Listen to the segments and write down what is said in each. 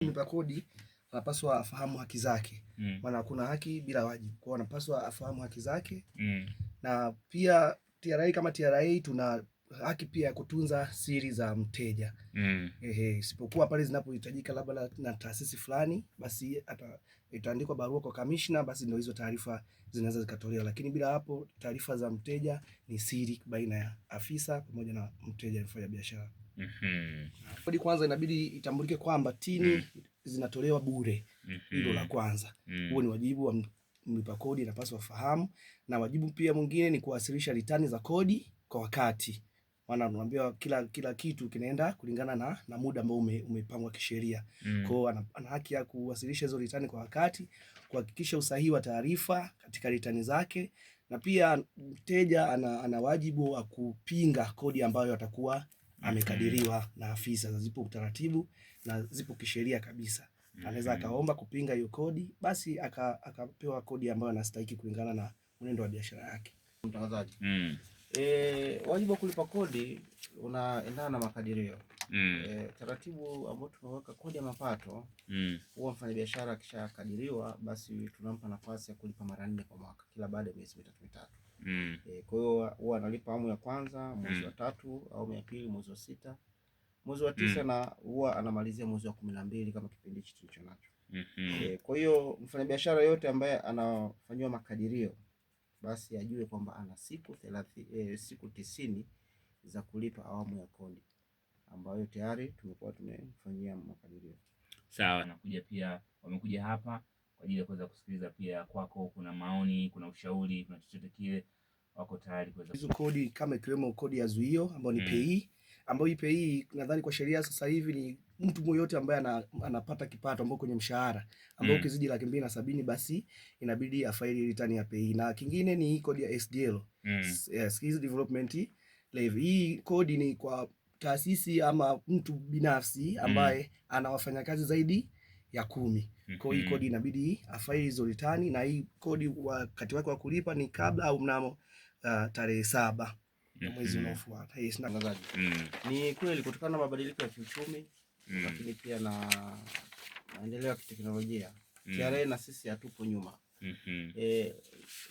Mlipa kodi anapaswa afahamu haki zake. Maana hakuna haki bila wajibu. Kwa hiyo anapaswa afahamu haki zake. Na pia TRA kama TRA tuna haki pia ya kutunza siri za mteja. Isipokuwa pale zinapohitajika labda na taasisi fulani, basi itaandikwa barua kwa commissioner, basi ndio hizo taarifa zinaweza zikatolewa, lakini bila hapo taarifa za mteja ni siri baina ya afisa pamoja na mteja mfanya biashara. Kodi kwanza inabidi itambulike kwamba tini zinatolewa bure. Hilo la kwanza. Huo ni wajibu wa mlipa kodi, anapaswa fahamu. Na wajibu pia mwingine ni kuwasilisha ritani za kodi kwa wakati. Maana tunaambiwa kila kitu kinaenda kulingana na muda ambao umepangwa kisheria. Kwa hiyo ana haki ya kuwasilisha hizo ritani kwa wakati, kuhakikisha usahihi wa taarifa katika ritani zake, na pia mteja ana wajibu wa kupinga kodi ambayo atakuwa amekadiriwa na afisa. Zipo utaratibu na zipo kisheria kabisa. Anaweza akaomba kupinga hiyo kodi, basi akapewa kodi ambayo anastahili kulingana na mwenendo wa biashara yake. Mtangazaji, wajibu wa kulipa kodi unaendana na makadirio. Taratibu ambao tumeweka kodi ya mapato, huwa mfanyabiashara akishakadiriwa, basi tunampa nafasi ya kulipa mara 4 kwa mwaka, kila baada ya miezi mitatu. Kwa hiyo huwa analipa awamu ya kwanza mwezi wa 3, awamu ya pili mwezi wa 6, mwezi wa 9, na huwa anamalizia mwezi wa 12 kama kipindi hichi tulicho nacho. Kwa hiyo mfanyabiashara yote ambaye anafanywa makadirio, basi ajue kwamba ana siku 90 za kulipa awamu ya kodi ambayo tayari tumekuwa tumefanyia makadirio. Sawa, nakuja pia wamekuja hapa kwa ajili ya kuweza kusikiliza pia kwako, kuna maoni, kuna ushauri, kuna chochote kile, wako tayari kuweza. Hizo kodi kama ikiwemo kodi ya zuio ambayo ni PAYE, ambayo PAYE nadhani kwa sheria sasa hivi ni mtu mmoja ambaye anapata kipato ambao kwenye mshahara ambao ukizidi 270 basi inabidi afaili return ya PAYE. Na kingine ni kodi ya SDL, Skills Development Levy. Hii kodi ni kwa taasisi ama mtu binafsi ambaye ana wafanyakazi zaidi ya 10. Kwa hiyo kodi inabidi afaili hizo return, na hii kodi wakati wake wa kulipa ni kabla au mnamo tarehe 7 ya mwezi unaofuata. Ni kweli kutokana na mabadiliko ya kiuchumi, lakini pia na maendeleo ya kiteknolojia, TRA na sisi hatupo nyuma.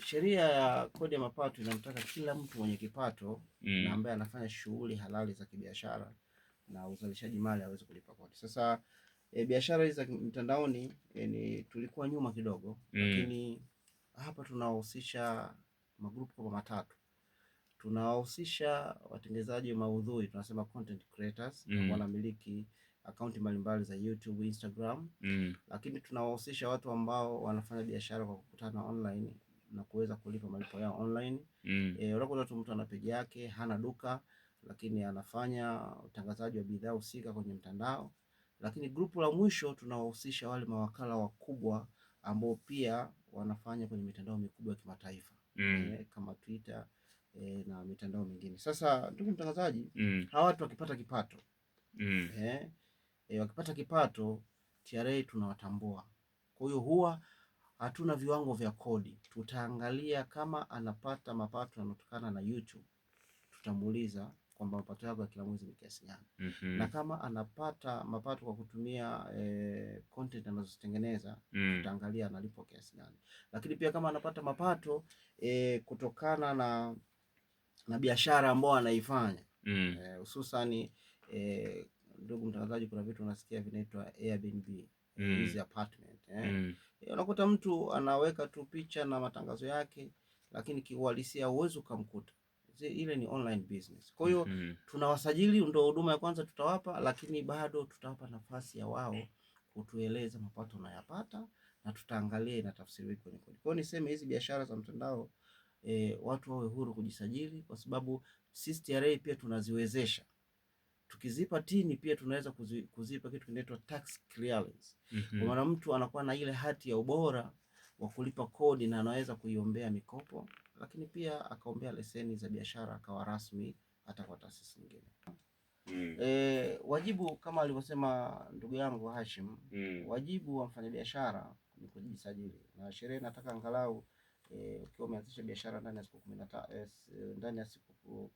Sheria ya kodi ya mapato inamtaka kila mtu mwenye kipato na ambaye anafanya shughuli halali za kibiashara na uzalishaji mali aweze kulipa kodi. Sasa biashara hizi za mtandaoni tulikuwa nyuma kidogo, lakini hapa tunawahusisha magrupu kama matatu. Tunawahusisha watengenezaji wa maudhui, tunasema content creators, wanamiliki akaunti mbalimbali za YouTube, Instagram. Lakini tunawahusisha watu ambao wanafanya biashara kwa kukutana online na kuweza kulipa malipo yao online. Unakuta mtu ana page yake, hana duka, lakini anafanya utangazaji wa bidhaa husika kwenye mtandao. Lakini grupu la mwisho tunawahusisha wale mawakala wakubwa ambao pia wanafanya kwenye mitandao mikubwa ya kimataifa, kama Twitter na mitandao mingine. Sasa ndugu mtangazaji, hawa watu wakipata kipato, wakipata kipato, TRA tunawatambua. Kwa hiyo huwa hatuna viwango vya kodi. Tutaangalia kama anapata mapato yanayotokana na YouTube, tutamuuliza kwamba mapato yako ya kila mwezi ni kiasi gani. Na kama anapata mapato kwa kutumia content anazozitengeneza, tutaangalia analipo kiasi gani. Lakini pia kama anapata mapato kutokana na biashara ambayo anaifanya, hususani ndugu mtangazaji, kuna vitu unasikia vinaitwa Airbnb, hizi apartment. Unakuta mtu anaweka tu picha na matangazo yake, lakini kiuhalisia uwezo ukamkuta. Ile ni online business. Kwa hiyo tunawasajili, ndio huduma ya kwanza tutawapa, lakini bado tutawapa nafasi ya wao kutueleza mapato wanayopata, na tutaangalia inatafsiriwa kwenye kodi. Kwa hiyo niseme hizi biashara za mtandao watu wawe huru kujisajili, kwa sababu sisi TRA pia tunaziwezesha. Tukizipa tini pia tunaweza kuzipa kitu kinaitwa tax clearance. Kwa maana mtu anakuwa na ile hati ya ubora wa kulipa kodi na anaweza kuiombea mikopo, lakini pia akaombea leseni za biashara akawa rasmi hata kwa taasisi nyingine. Wajibu kama alivyosema ndugu yangu Hashim, wajibu wa mfanyabiashara ni kujisajili, na sheria inataka angalau ukiwa umeanzisha biashara ndani ya siku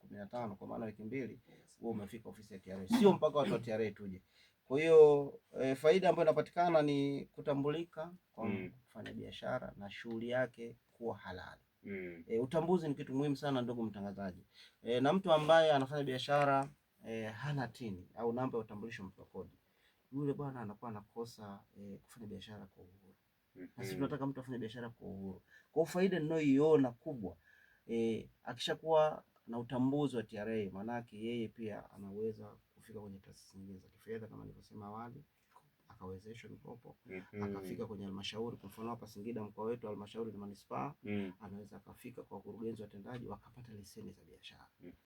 15 kwa maana wiki 2, wewe umefika ofisi ya TRA. Sio mpaka watu wa TRA tuje. Kwa hiyo faida ambayo inapatikana ni kutambulika kwa mfanyabiashara na shughuli yake kuwa halali. Utambuzi ni kitu muhimu sana ndugu mtangazaji. Na mtu ambaye anafanya biashara hana tini au namba ya utambulisho mlipa kodi, yule bwana anakuwa anakosa kufanya biashara kwa uhuru. Na sisi tunataka mtu afanye biashara kwa uhuru. Kwa faida ninayoiona kubwa, akishakuwa na utambuzi wa TRA, manake yeye pia anaweza kufika kwenye taasisi nyingine za kifedha kama nilivyosema awali, akawezeshwa mikopo, akafika kwenye halmashauri. Kwa mfano hapa Singida mkoa wetu halmashauri na manispaa, anaweza akafika kwa wakurugenzi watendaji wakapata leseni za biashara.